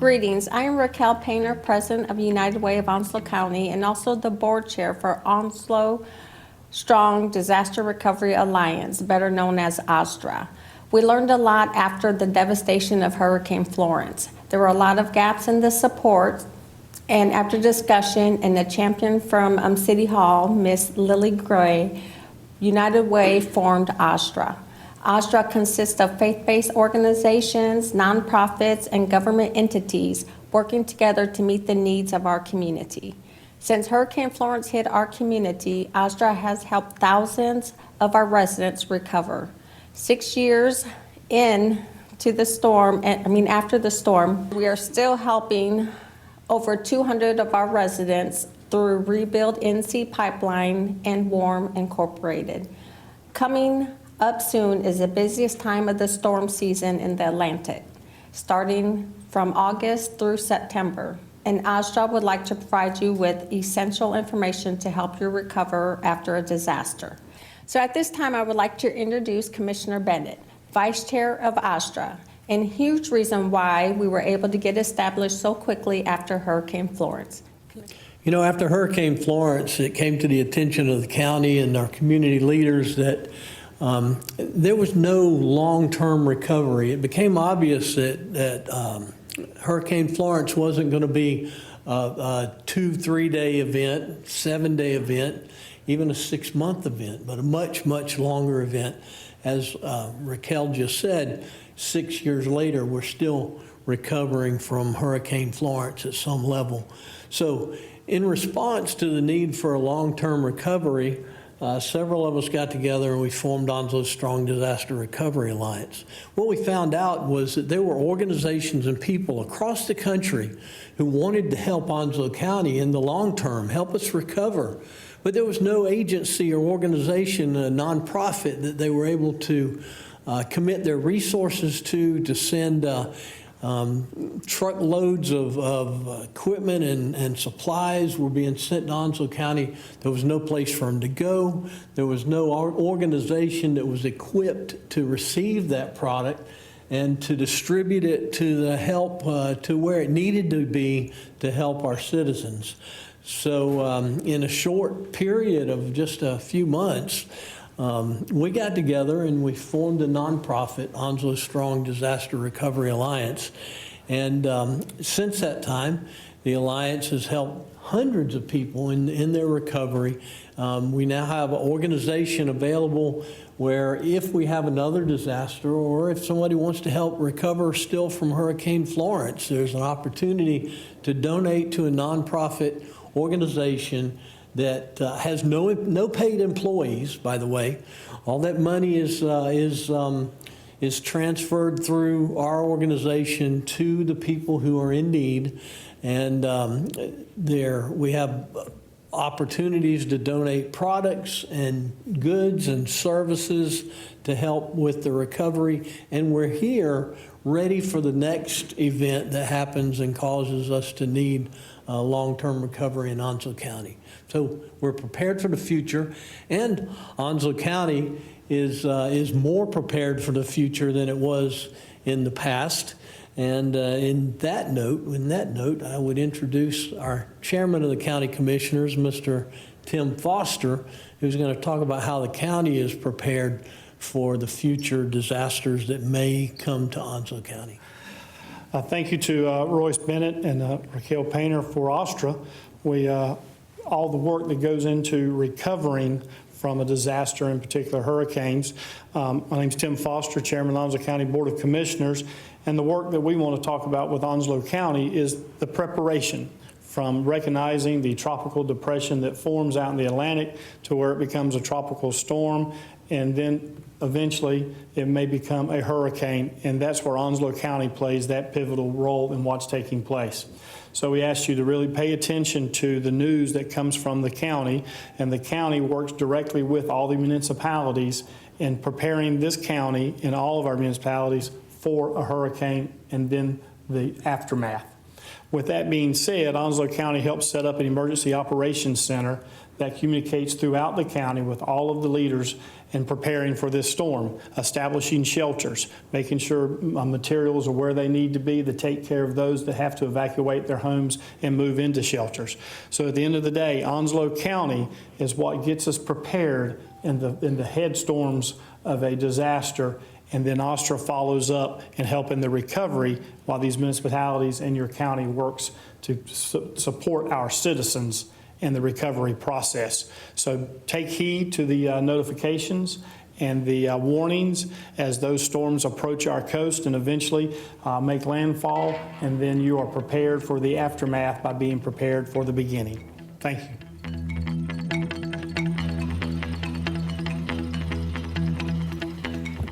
Greetings. I am Raquel Painter, President of United Way of Onslow County and also the Board Chair for Onslow Strong Disaster Recovery Alliance, better known as OSDRA. We learned a lot after the devastation of Hurricane Florence. There were a lot of gaps in the support, and after discussion and a champion from City Hall, Miss Lily Gray, United Way formed OSDRA. OSDRA consists of faith-based organizations, nonprofits, and government entities working together to meet the needs of our community. Since Hurricane Florence hit our community, OSDRA has helped thousands of our residents recover. 6 years into the storm, after the storm, we are still helping over 200 of our residents through Rebuild NC Pipeline and Warm Incorporated. Coming up soon is the busiest time of the storm season in the Atlantic, starting from August through September. And OSDRA would like to provide you with essential information to help you recover after a disaster. So at this time, I would like to introduce Commissioner Bennett, Vice Chair of OSDRA, and a huge reason why we were able to get established so quickly after Hurricane Florence. You know, after Hurricane Florence, it came to the attention of the county and our community leaders that there was no long-term recovery. It became obvious that Hurricane Florence wasn't going to be a 2-3 day event, 7-day event, even a 6-month event, but a much, much longer event. As Raquel just said, 6 years later, we're still recovering from Hurricane Florence at some level. So in response to the need for a long-term recovery, several of us got together and we formed Onslow Strong Disaster Recovery Alliance. What we found out was that there were organizations and people across the country who wanted to help Onslow County in the long term, help us recover. But there was no agency or organization, a nonprofit, that they were able to commit their resources to send truckloads of equipment and supplies were being sent to Onslow County. There was no place for them to go. There was no organization that was equipped to receive that product and to distribute it to the help to where it needed to be to help our citizens. So in a short period of just a few months, we got together and we formed a nonprofit, Onslow Strong Disaster Recovery Alliance. And since that time, the Alliance has helped hundreds of people in their recovery. We now have an organization available where if we have another disaster or if somebody wants to help recover still from Hurricane Florence, there's an opportunity to donate to a nonprofit organization that has no paid employees, by the way. All that money is transferred through our organization to the people who are in need, and we have opportunities to donate products and goods and services to help with the recovery, and we're here ready for the next event that happens and causes us to need long-term recovery in Onslow County. So we're prepared for the future, and Onslow County is more prepared for the future than it was in the past. And in that note, I would introduce our chairman of the county commissioners, Mr. Tim Foster, who's going to talk about how the county is prepared for the future disasters that may come to Onslow County. Thank you to Royce Bennett and Raquel Painter for OSDRA. All the work that goes into recovering from a disaster, in particular hurricanes. My name is Tim Foster, Chairman of the Onslow County Board of Commissioners, and the work that we want to talk about with Onslow County is the preparation from recognizing the tropical depression that forms out in the Atlantic to where it becomes a tropical storm, and then eventually it may become a hurricane, and that's where Onslow County plays that pivotal role in what's taking place. So we ask you to really pay attention to the news that comes from the county, and the county works directly with all the municipalities in preparing this county and all of our municipalities for a hurricane and then the aftermath. With that being said, Onslow County helped set up an emergency operations center that communicates throughout the county with all of the leaders in preparing for this storm, establishing shelters, making sure materials are where they need to be to take care of those that have to evacuate their homes and move into shelters. So at the end of the day, Onslow County is what gets us prepared in the headstorms of a disaster, and then OSDRA follows up in helping the recovery while these municipalities and your county works to support our citizens in the recovery process. So take heed to the notifications and the warnings as those storms approach our coast and eventually make landfall, and then you are prepared for the aftermath by being prepared for the beginning. Thank you.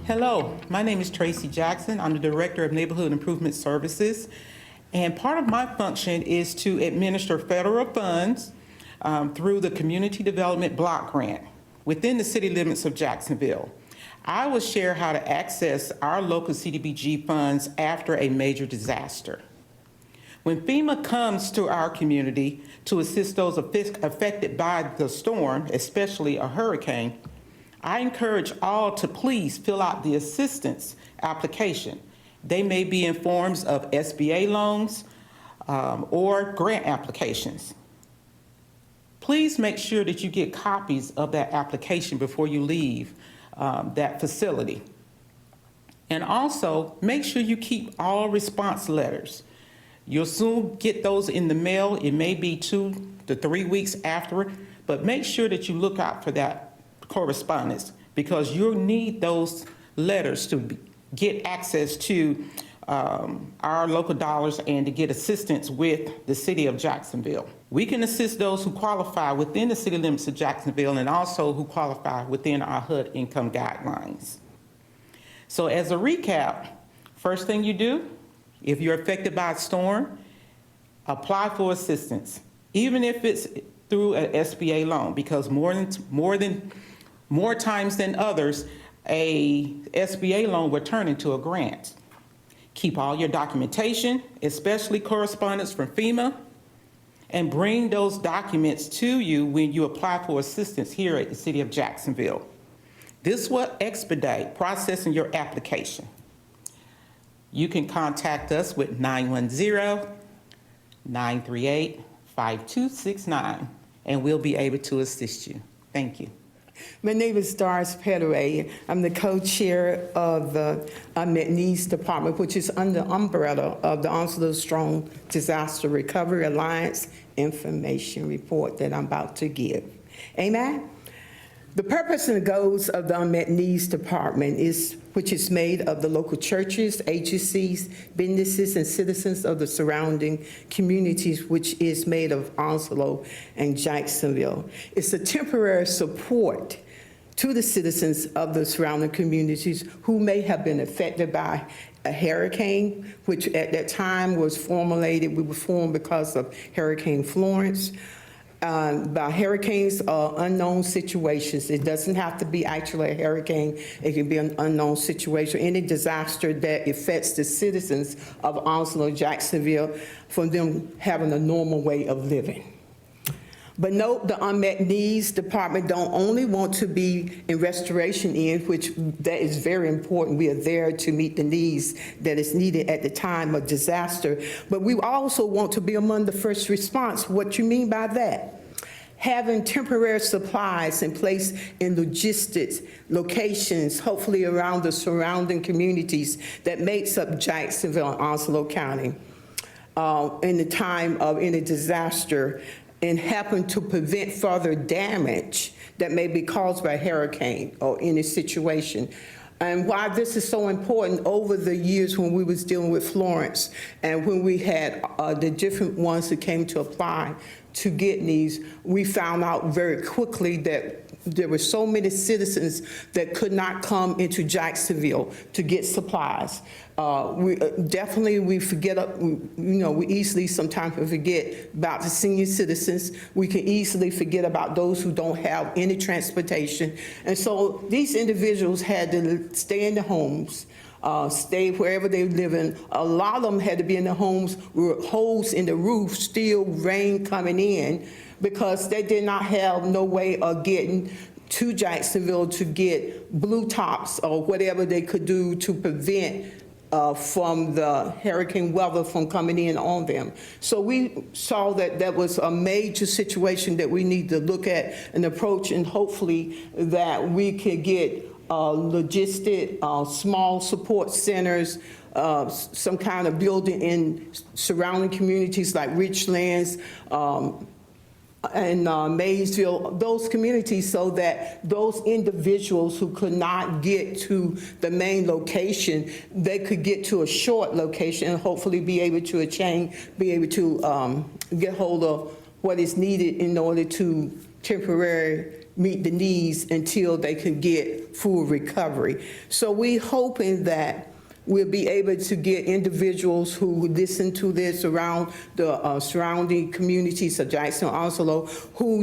Hello, my name is Tracy Jackson. I'm the Director of Neighborhood Improvement Services, and part of my function is to administer federal funds through the Community Development Block Grant within the city limits of Jacksonville. I will share how to access our local CDBG funds after a major disaster. When FEMA comes to our community to assist those affected by the storm, especially a hurricane, I encourage all to please fill out the assistance application. They may be in forms of SBA loans or grant applications. Please make sure that you get copies of that application before you leave that facility. And also, make sure you keep all response letters. You'll soon get those in the mail. It may be 2 to 3 weeks afterward, but make sure that you look out for that correspondence, because you'll need those letters to get access to our local dollars and to get assistance with the city of Jacksonville. We can assist those who qualify within the city limits of Jacksonville and also who qualify within our HUD income guidelines. So as a recap, first thing you do, if you're affected by a storm, apply for assistance, even if it's through an SBA loan, because more times than others, a SBA loan will turn into a grant. Keep all your documentation, especially correspondence from FEMA, and bring those documents to you when you apply for assistance here at the City of Jacksonville. This will expedite processing your application. You can contact us with 910-938-5269, and we'll be able to assist you. Thank you. My name is Doris Petteray. I'm the co-chair of the Unmet Needs Department, which is under the umbrella of the Onslow Strong Disaster Recovery Alliance information report that I'm about to give. Amen? The purpose and the goals of the Unmet Needs Department which is made of the local churches, agencies, businesses, and citizens of the surrounding communities, which is made of Onslow and Jacksonville. It's a temporary support to the citizens of the surrounding communities who may have been affected by a hurricane, which at that time was formulated, we were formed because of Hurricane Florence. By hurricanes or unknown situations. It doesn't have to be actually a hurricane. It can be an unknown situation, any disaster that affects the citizens of Onslow, Jacksonville, from them having a normal way of living. But note, the Unmet Needs Department don't only want to be in restoration end, which that is very important. We are there to meet the needs that is needed at the time of disaster. But we also want to be among the first response. What you mean by that? Having temporary supplies in place in logistics, locations, hopefully around the surrounding communities that makes up Jacksonville and Onslow County in the time of any disaster, and happen to prevent further damage that may be caused by a hurricane or any situation. And why this is so important, over the years when we was dealing with Florence and when we had the different ones that came to apply to get these, we found out very quickly that there were so many citizens that could not come into Jacksonville to get supplies. We forget, we easily sometimes forget about the senior citizens. We can easily forget about those who don't have any transportation. And so these individuals had to stay in their homes stay wherever they live in. A lot of them had to be in their homes with holes in the roof, still rain coming in, because they did not have no way of getting to Jacksonville to get blue tops or whatever they could do to prevent from the hurricane weather from coming in on them. So we saw that that was a major situation that we need to look at and approach, and hopefully that we could get logistic, small support centers, some kind of building in surrounding communities like Richlands, and Maysville, those communities, so that those individuals who could not get to the main location, they could get to a short location and hopefully be able to get hold of what is needed in order to temporarily meet the needs until they could get full recovery. So we're hoping that we'll be able to get individuals who listen to this around the surrounding communities of Jackson, Onslow, who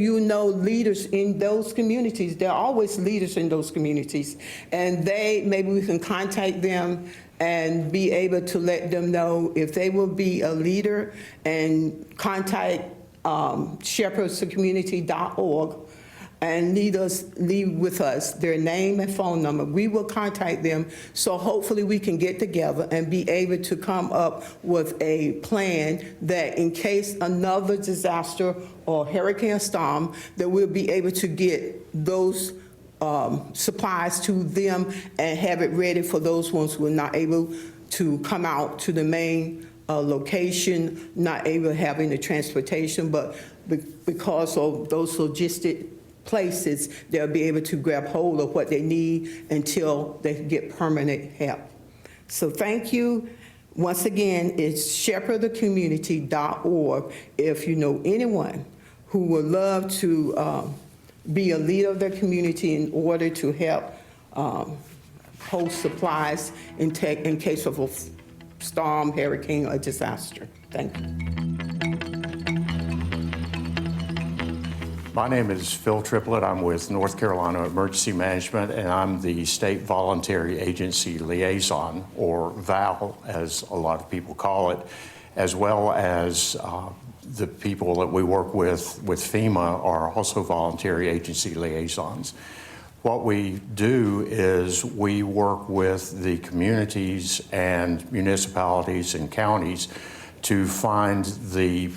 leaders in those communities. There are always leaders in those communities. And maybe we can contact them and be able to let them know if they will be a leader, and contact shepherdsofcommunity.org and leave with us their name and phone number. We will contact them, so hopefully we can get together and be able to come up with a plan that in case another disaster or hurricane storm, that we'll be able to get those supplies to them and have it ready for those ones who are not able to come out to the main location, not able to have any transportation, but because of those logistic places, they'll be able to grab hold of what they need until they get permanent help. So thank you. Once again, it's shepherdthecommunity.org. If you know anyone who would love to be a leader of their community in order to help hold supplies in case of a storm, hurricane, or disaster. Thank you. My name is Phil Triplett. I'm with North Carolina Emergency Management, and I'm the State Voluntary Agency Liaison, or VAL, as a lot of people call it, as well as the people that we work with FEMA are also voluntary agency liaisons. What we do is we work with the communities and municipalities and counties to find the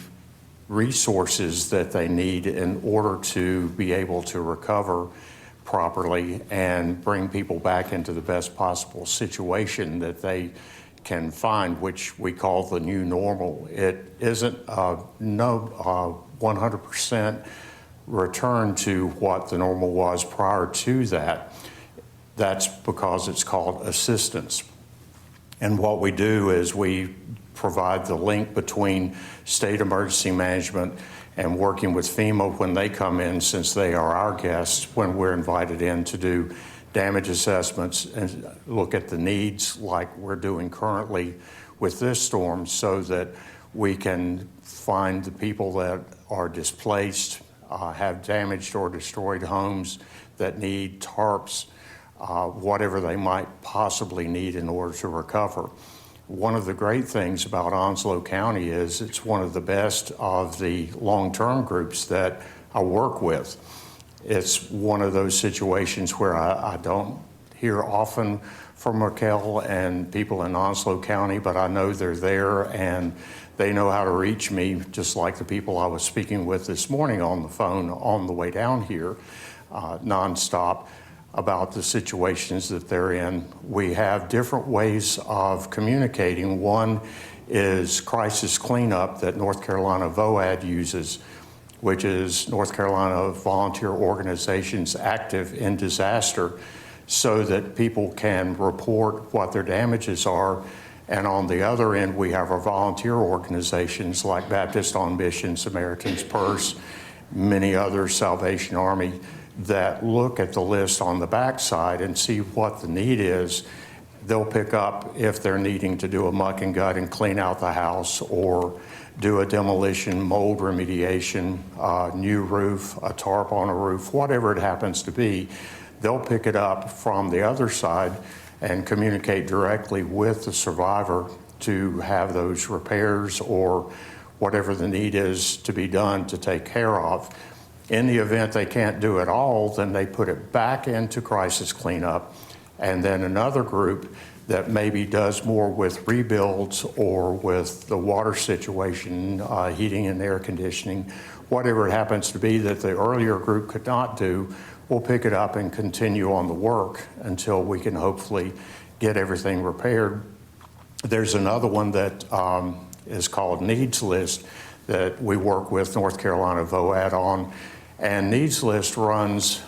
resources that they need in order to be able to recover properly and bring people back into the best possible situation that they can find, which we call the new normal. It isn't no 100% return to what the normal was prior to that. That's because it's called assistance. And what we do is we provide the link between state emergency management and working with FEMA when they come in, since they are our guests when we're invited in to do damage assessments and look at the needs like we're doing currently with this storm, so that we can find the people that are displaced, have damaged or destroyed homes, that need tarps, whatever they might possibly need in order to recover. One of the great things about Onslow County is it's one of the best of the long-term groups that I work with. It's one of those situations where I don't hear often from Raquel and people in Onslow County, but I know they're there and they know how to reach me, just like the people I was speaking with this morning on the phone on the way down here, nonstop, about the situations that they're in. We have different ways of communicating. One is crisis cleanup that North Carolina VOAD uses, which is North Carolina Volunteer Organizations Active in Disaster, so that people can report what their damages are. And on the other end, we have our volunteer organizations like Baptist on Mission, Samaritan's Purse, many others, Salvation Army, that look at the list on the backside and see what the need is. They'll pick up if they're needing to do a muck and gut and clean out the house, or do a demolition, mold remediation, new roof, a tarp on a roof, whatever it happens to be. They'll pick it up from the other side and communicate directly with the survivor to have those repairs or whatever the need is to be done to take care of. In the event they can't do it all, then they put it back into crisis cleanup, and then another group that maybe does more with rebuilds or with the water situation, heating and air conditioning, whatever it happens to be that the earlier group could not do, we'll pick it up and continue on the work until we can hopefully get everything repaired. There's another one that is called Needs List that we work with North Carolina VOAD on, and Needs List runs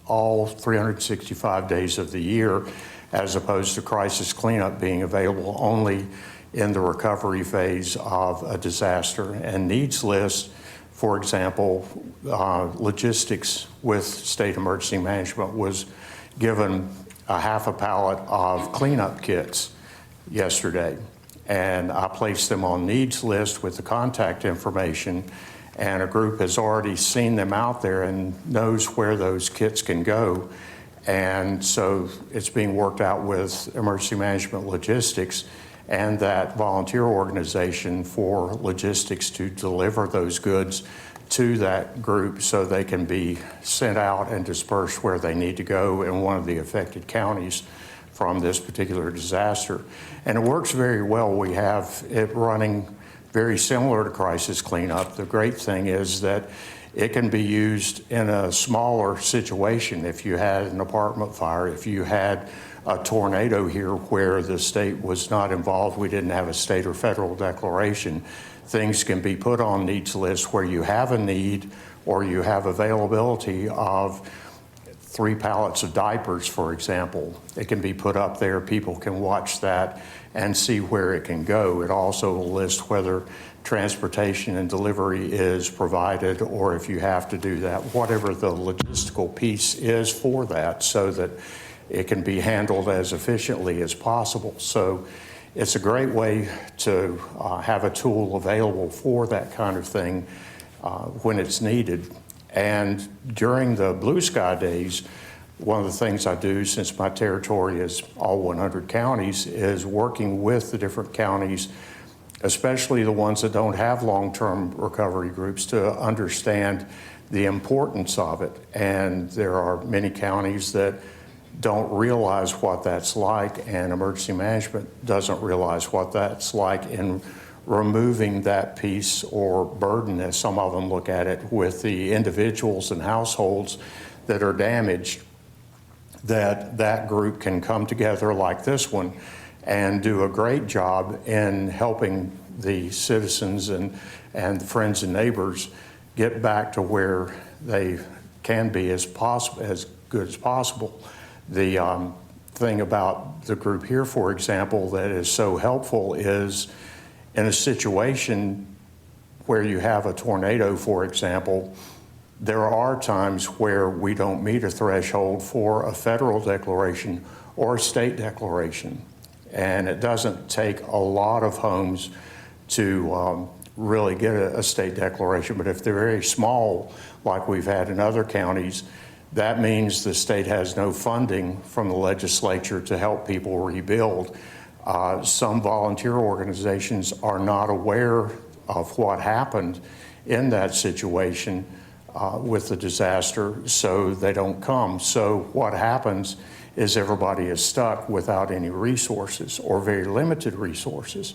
all 365 days of the year, as opposed to crisis cleanup being available only in the recovery phase of a disaster. And Needs List, for example, logistics with state emergency management was given a half a pallet of cleanup kits yesterday. And I placed them on Needs List with the contact information, and a group has already seen them out there and knows where those kits can go. And so it's being worked out with emergency management logistics and that volunteer organization for logistics to deliver those goods to that group so they can be sent out and dispersed where they need to go in one of the affected counties from this particular disaster. And it works very well. We have it running very similar to crisis cleanup. The great thing is that it can be used in a smaller situation. If you had an apartment fire, if you had a tornado here where the state was not involved, we didn't have a state or federal declaration, things can be put on Needs List where you have a need or you have availability of 3 pallets of diapers, for example. It can be put up there, people can watch that and see where it can go. It also will list whether transportation and delivery is provided, or if you have to do that, whatever the logistical piece is for that, so that it can be handled as efficiently as possible. So it's a great way to have a tool available for that kind of thing when it's needed. And during the blue sky days, one of the things I do, since my territory is all 100 counties, is working with the different counties, especially the ones that don't have long-term recovery groups, to understand the importance of it. And there are many counties that don't realize what that's like, and emergency management doesn't realize what that's like in removing that piece or burden, as some of them look at it, with the individuals and households that are damaged, that group can come together like this one and do a great job in helping the citizens and the friends and neighbors get back to where they can be as good as possible. The thing about the group here, for example, that is so helpful is in a situation where you have a tornado, for example, there are times where we don't meet a threshold for a federal declaration or a state declaration. And it doesn't take a lot of homes to really get a state declaration, but if they're very small, like we've had in other counties, that means the state has no funding from the legislature to help people rebuild. Some volunteer organizations are not aware of what happened in that situation with the disaster, so they don't come. So what happens is everybody is stuck without any resources or very limited resources.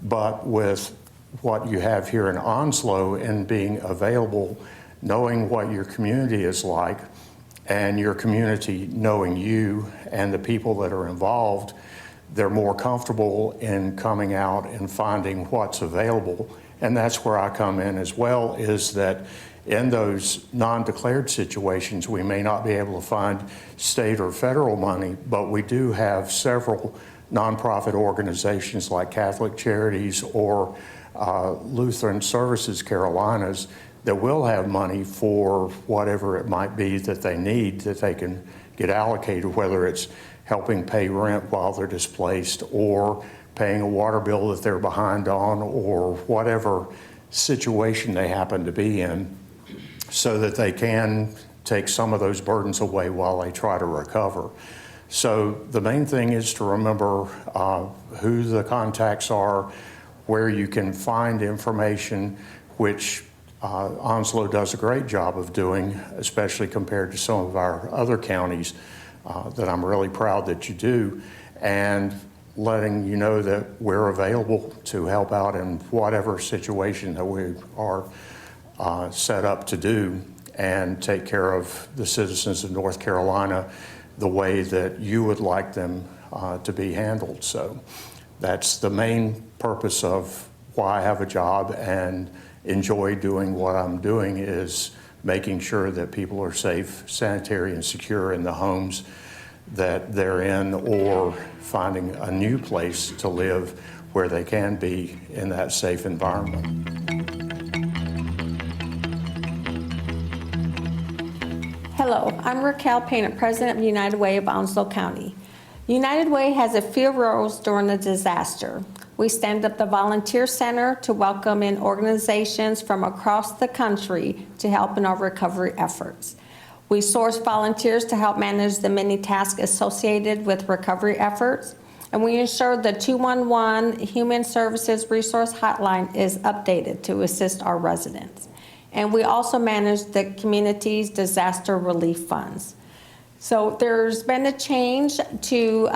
But with what you have here in Onslow and being available, knowing what your community is like, and your community knowing you and the people that are involved, they're more comfortable in coming out and finding what's available. And that's where I come in as well, is that in those non-declared situations, we may not be able to find state or federal money, but we do have several nonprofit organizations like Catholic Charities or Lutheran Services Carolinas that will have money for whatever it might be that they need, that they can get allocated, whether it's helping pay rent while they're displaced or paying a water bill that they're behind on, or whatever situation they happen to be in, so that they can take some of those burdens away while they try to recover. So the main thing is to remember who the contacts are, where you can find information, which Onslow does a great job of doing, especially compared to some of our other counties that I'm really proud that you do, and letting you know that we're available to help out in whatever situation that we are set up to do and take care of the citizens of North Carolina the way that you would like them to be handled. So that's the main purpose of why I have a job and enjoy doing what I'm doing, is making sure that people are safe, sanitary, and secure in the homes that they're in, or finding a new place to live where they can be in that safe environment. Hello, I'm Raquel Painter, President of United Way of Onslow County. United Way has a few roles during a disaster. We stand up the Volunteer Center to welcome in organizations from across the country to help in our recovery efforts. We source volunteers to help manage the many tasks associated with recovery efforts, and we ensure the 211 Human Services Resource Hotline is updated to assist our residents. And we also manage the community's disaster relief funds. So there's been a change to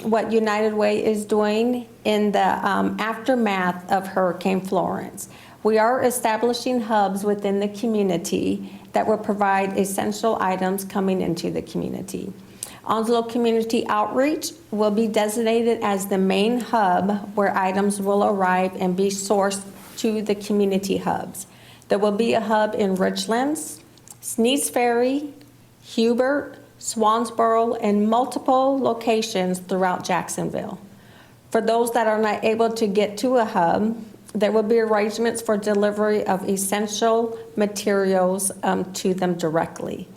what United Way is doing in the aftermath of Hurricane Florence. We are establishing hubs within the community that will provide essential items coming into the community. Onslow Community Outreach will be designated as the main hub where items will arrive and be sourced to the community hubs. There will be a hub in Richlands, Sneads Ferry, Hubert, Swansboro, and multiple locations throughout Jacksonville. For those that are not able to get to a hub, there will be arrangements for delivery of essential materials to them directly.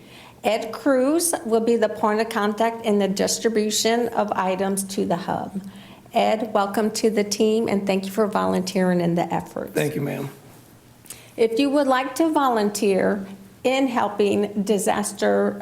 Ed Cruz will be the point of contact in the distribution of items to the hub. Ed, welcome to the team, and thank you for volunteering in the effort. Thank you, ma'am. If you would like to volunteer in helping disaster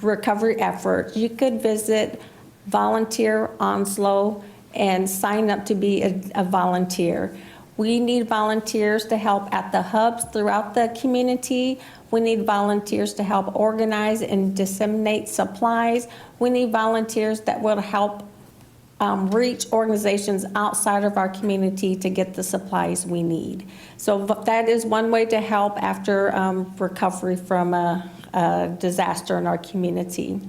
recovery efforts, you could visit Volunteer Onslow and sign up to be a volunteer. We need volunteers to help at the hubs throughout the community. We need volunteers to help organize and disseminate supplies. We need volunteers that will help reach organizations outside of our community to get the supplies we need. So that is one way to help after recovery from a disaster in our community.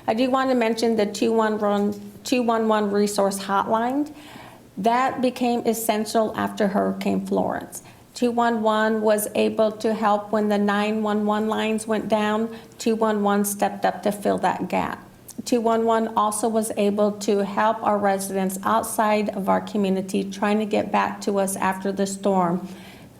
I do want to mention the 211 resource hotline. That became essential after Hurricane Florence. 211 was able to help when the 911 lines went down. 211 stepped up to fill that gap. 211 also was able to help our residents outside of our community trying to get back to us after the storm,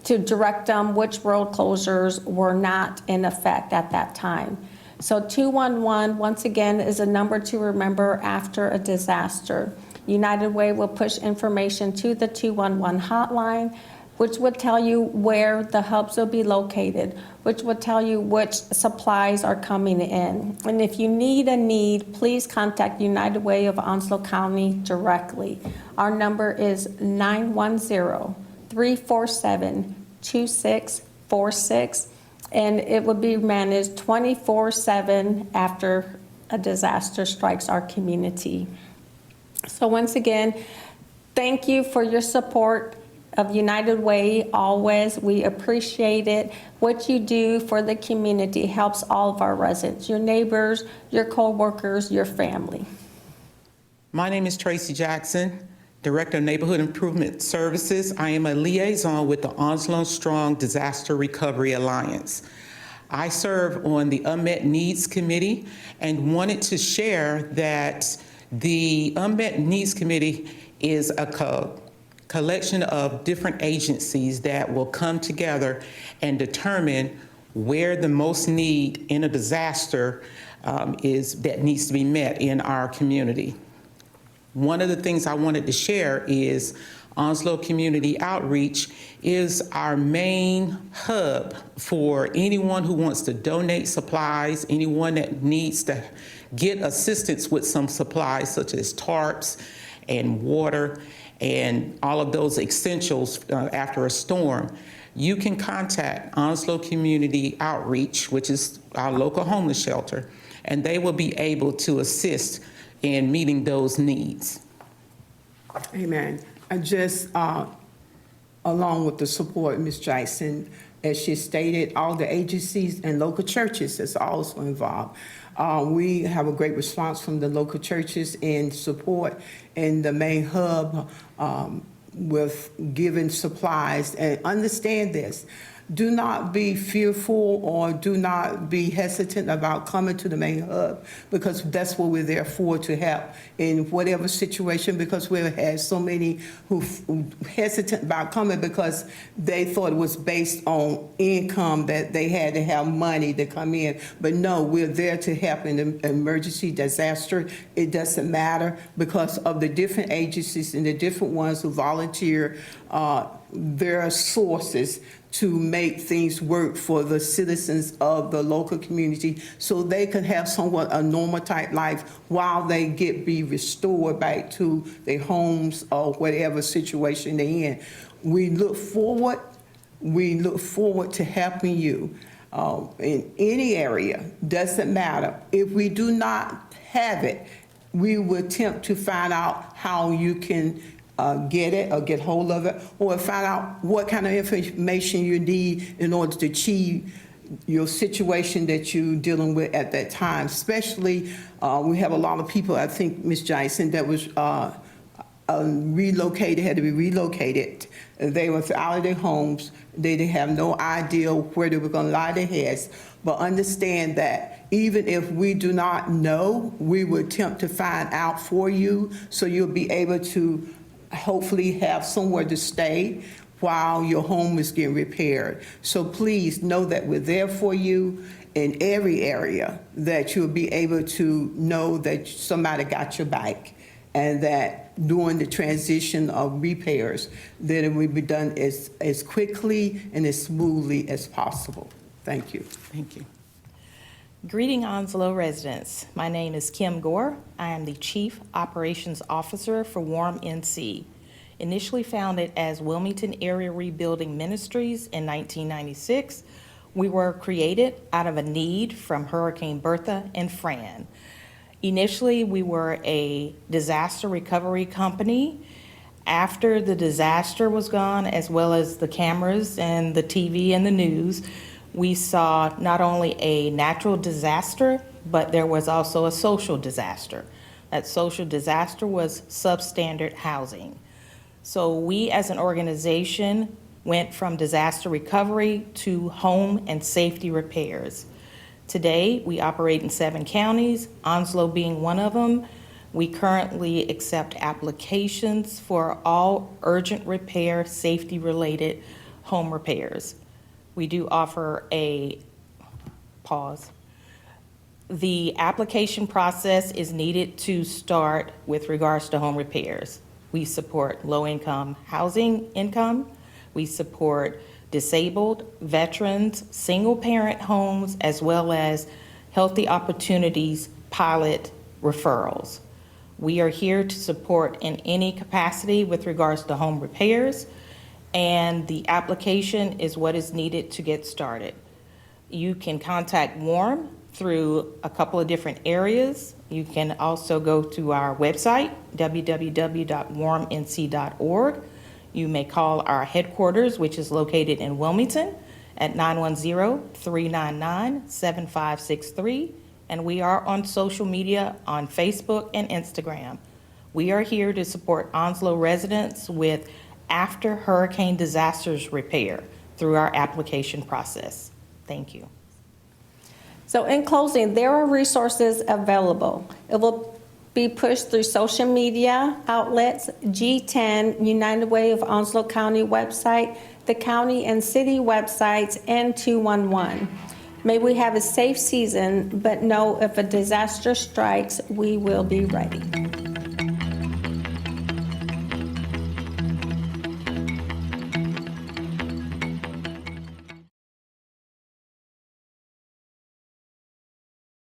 to direct them which road closures were not in effect at that time. So 211, once again, is a number to remember after a disaster. United Way will push information to the 211 hotline, which would tell you where the hubs will be located, which would tell you which supplies are coming in. And if you need a need, please contact United Way of Onslow County directly. Our number is 910-347-2646, and it will be managed 24/7 after a disaster strikes our community. So once again, thank you for your support of United Way always. We appreciate it. What you do for the community helps all of our residents, your neighbors, your co-workers, your family. My name is Tracy Jackson, Director of Neighborhood Improvement Services. I am a liaison with the Onslow Strong Disaster Recovery Alliance. I serve on the Unmet Needs Committee and wanted to share that the Unmet Needs Committee is a collection of different agencies that will come together and determine where the most need in a disaster is that needs to be met in our community. One of the things I wanted to share is Onslow Community Outreach is our main hub for anyone who wants to donate supplies, anyone that needs to get assistance with some supplies such as tarps and water and all of those essentials after a storm. You can contact Onslow Community Outreach, which is our local homeless shelter, and they will be able to assist in meeting those needs. Amen. And just along with the support, Ms. Jackson, as she stated, all the agencies and local churches is also involved. We have a great response from the local churches in support in the main hub with giving supplies. And understand this, do not be fearful or do not be hesitant about coming to the main hub, because that's what we're there for, to help in whatever situation, because we've had so many who hesitant about coming because they thought it was based on income, that they had to have money to come in. But no, we're there to help in an emergency disaster. It doesn't matter, because of the different agencies and the different ones who volunteer their sources to make things work for the citizens of the local community, so they can have somewhat a normal type life while they be restored back to their homes or whatever situation they're in. We look forward to helping you in any area. Doesn't matter. If we do not have it, we will attempt to find out how you can get it or get hold of it, or find out what kind of information you need in order to achieve your situation that you're dealing with at that time. Especially, we have a lot of people, I think, Ms. Jackson, that was relocated, had to be relocated. They were out of their homes. They didn't have no idea where they were going to lie their heads. But understand that even if we do not know, we will attempt to find out for you, so you'll be able to hopefully have somewhere to stay while your home is getting repaired. So please know that we're there for you in every area, that you'll be able to know that somebody got your back, and that during the transition of repairs, that it will be done as quickly and as smoothly as possible. Thank you. Thank you. Greeting Onslow residents. My name is Kim Gore. I am the Chief Operations Officer for WARM NC. Initially founded as Wilmington Area Rebuilding Ministries in 1996, we were created out of a need from Hurricane Bertha and Fran. Initially, we were a disaster recovery company. After the disaster was gone, as well as the cameras and the TV and the news, we saw not only a natural disaster, but there was also a social disaster. That social disaster was substandard housing. So we as an organization went from disaster recovery to home and safety repairs. Today, we operate in 7 counties, Onslow being one of them. We currently accept applications for all urgent repair, safety-related home repairs. We do offer a pause. The application process is needed to start with regards to home repairs. We support low-income housing income. We support disabled, veterans, single-parent homes, as well as Healthy Opportunities pilot referrals. We are here to support in any capacity with regards to home repairs, and the application is what is needed to get started. You can contact WARM through a couple of different areas. You can also go to our website, www.warmnc.org. You may call our headquarters, which is located in Wilmington, at 910-399-7563. And we are on social media on Facebook and Instagram. We are here to support Onslow residents with after hurricane disasters repair through our application process. Thank you. So in closing, there are resources available. It will be pushed through social media outlets, G10, United Way of Onslow County website, the county and city websites, and 211. May we have a safe season, but know if a disaster strikes, we will be ready.